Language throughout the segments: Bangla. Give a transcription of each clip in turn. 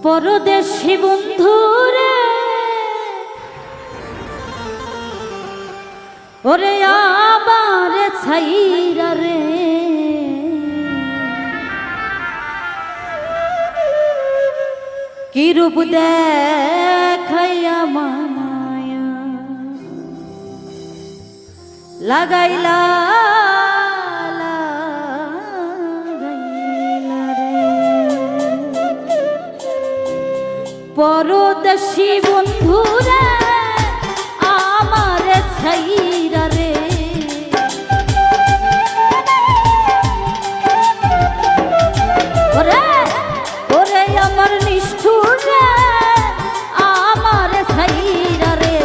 পরদেশি বন্ধুরে ওরে আবার ছাইরা রে কি রূপ দেখাইয়া মায়া লাগাইলা পরদেশি বন্ধুরে আমার ছাইরা রে ওরে ওরে আমার নিষ্ঠুর রে আমার ছাইরা রে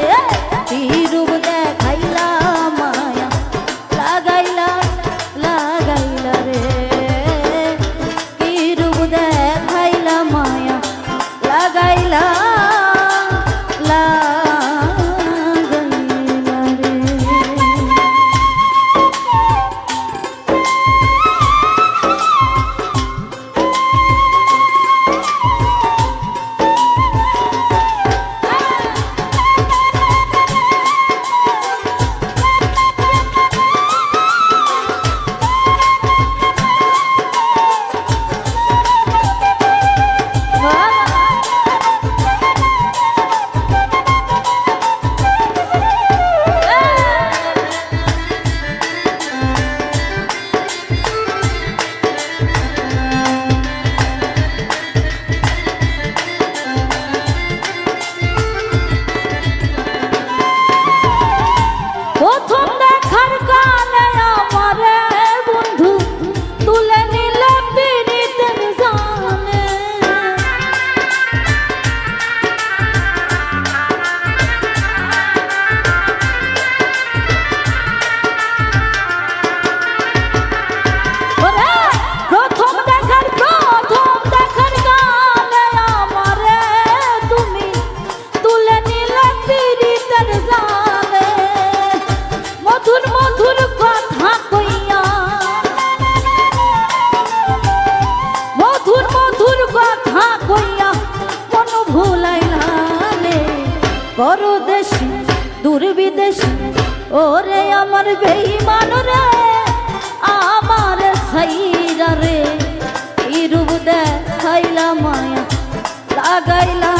কি রূপ দেখাইলা মায়া লাগাইলা লাগাইলা রে কি রূপ দেখাইলা মায়া লাগাইলা লাগাইলা রে প্রথম দেখার কালে আমারে বন্ধু তুলে নিলে পীড়িতের জানে ওরে প্রথম দেখার কালে আমারে তুমি তুলে নিলে পীড়িতের জানে মধুর মধুর কথা কইয়া মধুর মধুর কথা কইয়া মন ভুলাইলা রে পরদেশি দূরবিদেশি ওরে আমার বেঈমান রে আমার ছাইরা রে কি রূপ দেখাইলা মায়া লাগাইলা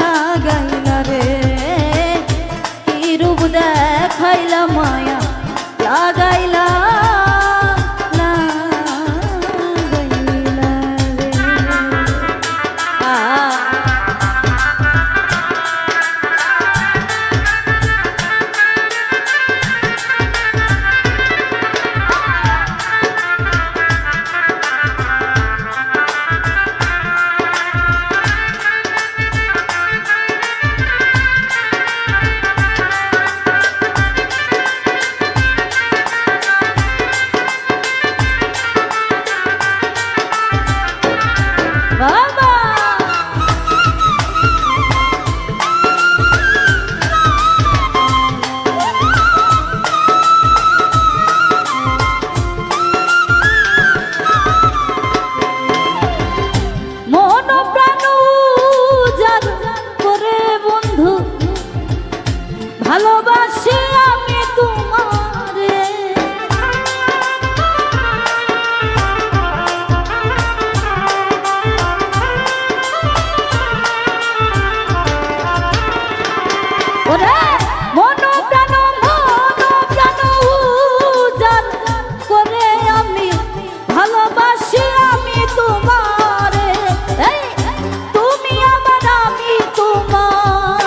লাগাইলা রে কি রূপ দেখাইলা মায়া লাগাইলা লাগাইলা রে বাবা মন প্রাণ উজাড় করে বন্ধু ভালোবাসি আমি তোমারে ওরে মন প্রাণ উজাড় করে আমি ভালোবাসি আমি তোমারে এই তুমি আমার আমি তোমার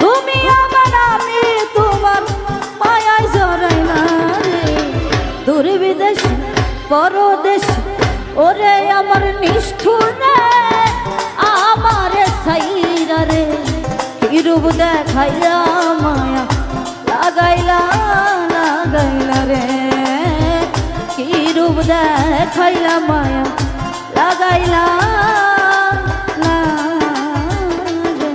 তুমি আমার আমি তোমার মায়ায় জড়াইলা রে দূর বিদেশি পরদেশি ওরে আমার নিষ্ঠুর রে আমার ছাইরা রে কি রূপ দেখাইলা মায়া লাগাইলা লাগাইলা রে কি রূপ দেখাইলা মায়া লাগাইলা লাগাইলা রে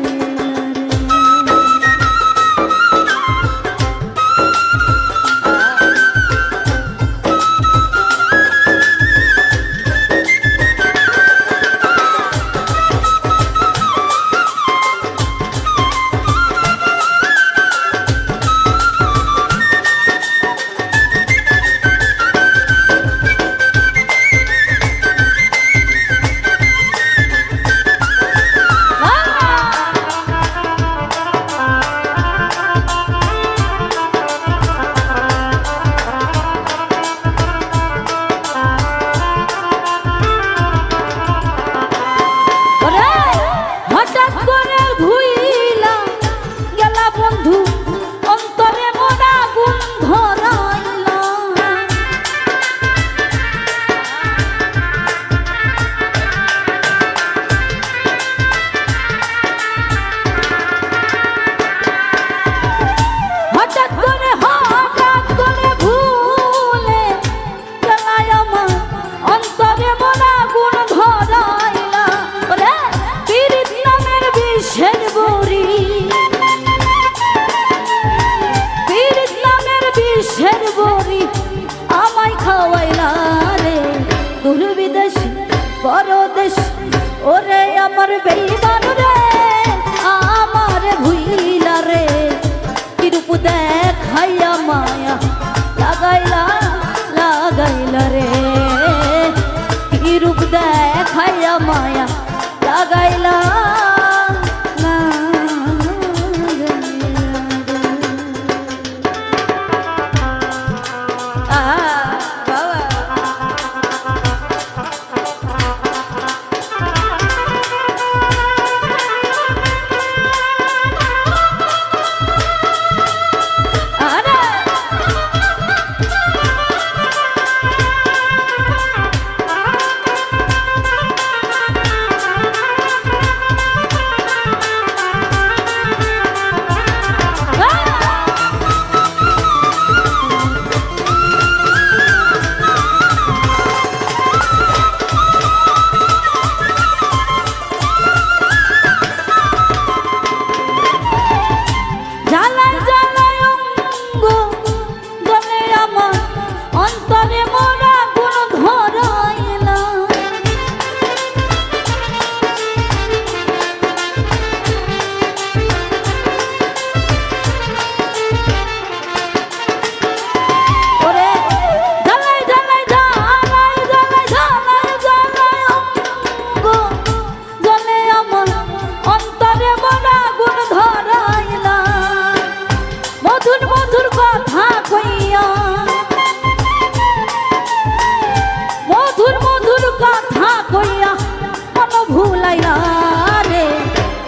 বেঈমান রে আমার ভুইলা রে কি রূপ দেখাইয়া মায়া লাগাইলা লাগাইলা রে কি রূপ দেখাইয়া মায়া লাগাইলা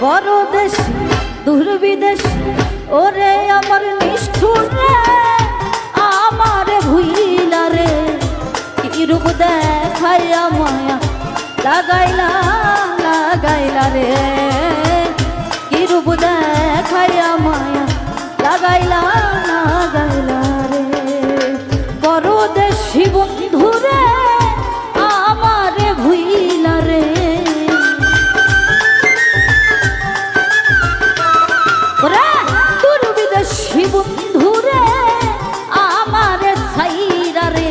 পরদেশী দূরবিদেশী ওরে আমার নিষ্ঠুর রে আমার ভুইলা রে কি রূপ দেখাইয়া মায়া লাগাইলা লাগাইলা রে কি রূপ দেখাইয়া মায়া লাগাইলা লাগাইলা রে পরদেশী বন্ধু রে আমার ভুইলা রে দূরবিদেশী বন্ধু রে আমার ছাইরা রে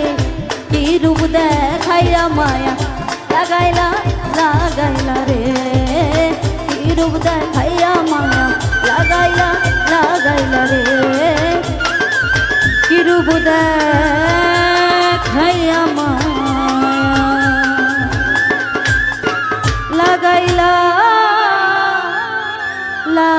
কি রূপ দেখাইয়া মায়া লাগাইলা লাগাইলা রে কি রূপ দেখাইয়া মায়া লাগাইলা লাগাইলা রে কি রূপ দেখাইয়া মায়া লাগাইলা লা